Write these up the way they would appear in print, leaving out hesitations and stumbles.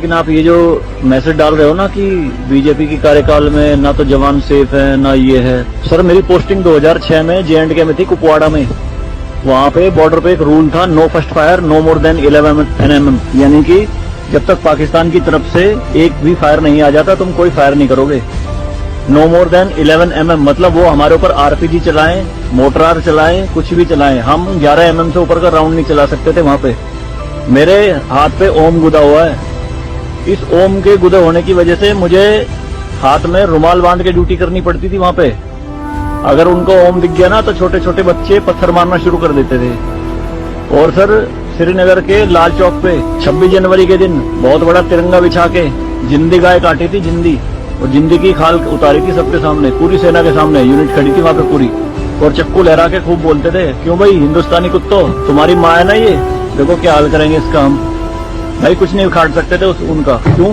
लेकिन आप ये जो मैसेज डाल रहे हो ना कि बीजेपी की कार्यकाल में ना तो जवान सेफ है ना ये है। सर मेरी पोस्टिंग 2006 में J&K में थी, कुपवाड़ा में। वहाँ पे बॉर्डर पे एक रूल था, no first fire no more than 11 mm, यानी कि जब तक पाकिस्तान की तरफ से एक भी फायर नहीं आ जाता तुम कोई फायर नहीं करोगे। नो मोर देन 11 mm मतलब वो हमारे ऊपर RPG चलाएं, मोटरार चलाएं, कुछ भी चलाएं, हम 11 mm से ऊपर का राउंड नहीं चला सकते थे वहाँ पे। मेरे हाथ पे ओम गुदा हुआ है। इस ओम के गुदे होने की वजह से मुझे हाथ में रुमाल बांध के ड्यूटी करनी पड़ती थी वहाँ पे। अगर उनको ओम दिख गया ना तो छोटे छोटे बच्चे पत्थर मारना शुरू कर देते थे। और सर श्रीनगर के लाल चौक पे 26 जनवरी के दिन बहुत बड़ा तिरंगा बिछा के जिंदी गाय काटी थी, जिंदी, और जिंदी की खाल उतारी थी सबके सामने, पूरी सेना के सामने यूनिट खड़ी थी वहाँ पे पूरी, और चक्कू लहरा के खूब बोलते थे, क्यों भाई हिंदुस्तानी कुत्तो, तुम्हारी माँ है ना ये, देखो क्या हाल करेंगे इसका हम। भाई कुछ नहीं उखाड़ सकते थे उनका। क्यों?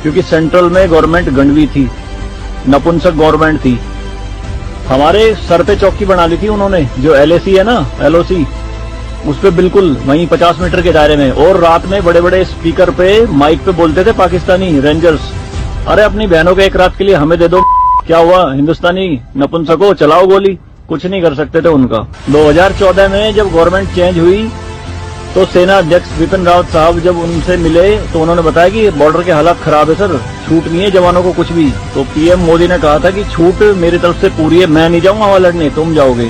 क्योंकि सेंट्रल में गवर्नमेंट गंडवी थी, नपुंसक गवर्नमेंट थी। हमारे सर पे चौकी बना ली थी उन्होंने, जो LAC है ना, LOC, उस पे बिल्कुल वहीं 50 मीटर के दायरे में। और रात में बड़े बड़े स्पीकर पे माइक पे बोलते थे पाकिस्तानी रेंजर्स, अरे अपनी बहनों के एक रात के लिए हमें दे दो, क्या हुआ हिंदुस्तानी नपुंसको, चलाओ गोली। कुछ नहीं कर सकते थे उनका। 2014 में जब गवर्नमेंट चेंज हुई तो सेना अध्यक्ष बिपिन रावत साहब जब उनसे मिले तो उन्होंने बताया कि बॉर्डर के हालात खराब है सर, छूट नहीं है जवानों को कुछ भी। तो PM मोदी ने कहा था कि छूट मेरी तरफ से पूरी है, मैं नहीं जाऊंगा वहां लड़ने, तुम जाओगे।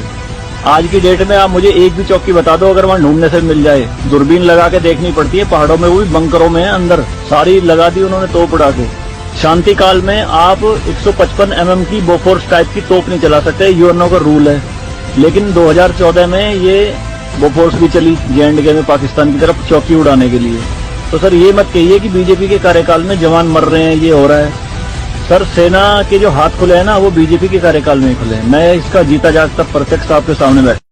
आज की डेट में आप मुझे एक भी चौकी बता दो अगर वहां ढूंढने से मिल जाए। दूरबीन लगा के देखनी पड़ती है पहाड़ों में, वो भी बंकरों में अंदर, सारी लगा दी उन्होंने तोप उड़ा के। शांति काल में आप 155 mm की बोफोर्स टाइप की तोप नहीं चला सकते, यूएनओ का रूल है। लेकिन 2014 में ये बोफोर्स भी चली J&K में पाकिस्तान की तरफ चौकी उड़ाने के लिए। तो सर ये मत कहिए कि बीजेपी के कार्यकाल में जवान मर रहे हैं, ये हो रहा है। सर सेना के जो हाथ खुले हैं ना वो बीजेपी के कार्यकाल में ही खुले हैं। मैं इसका जीता जागता प्रत्यक्ष आपके सामने बैठा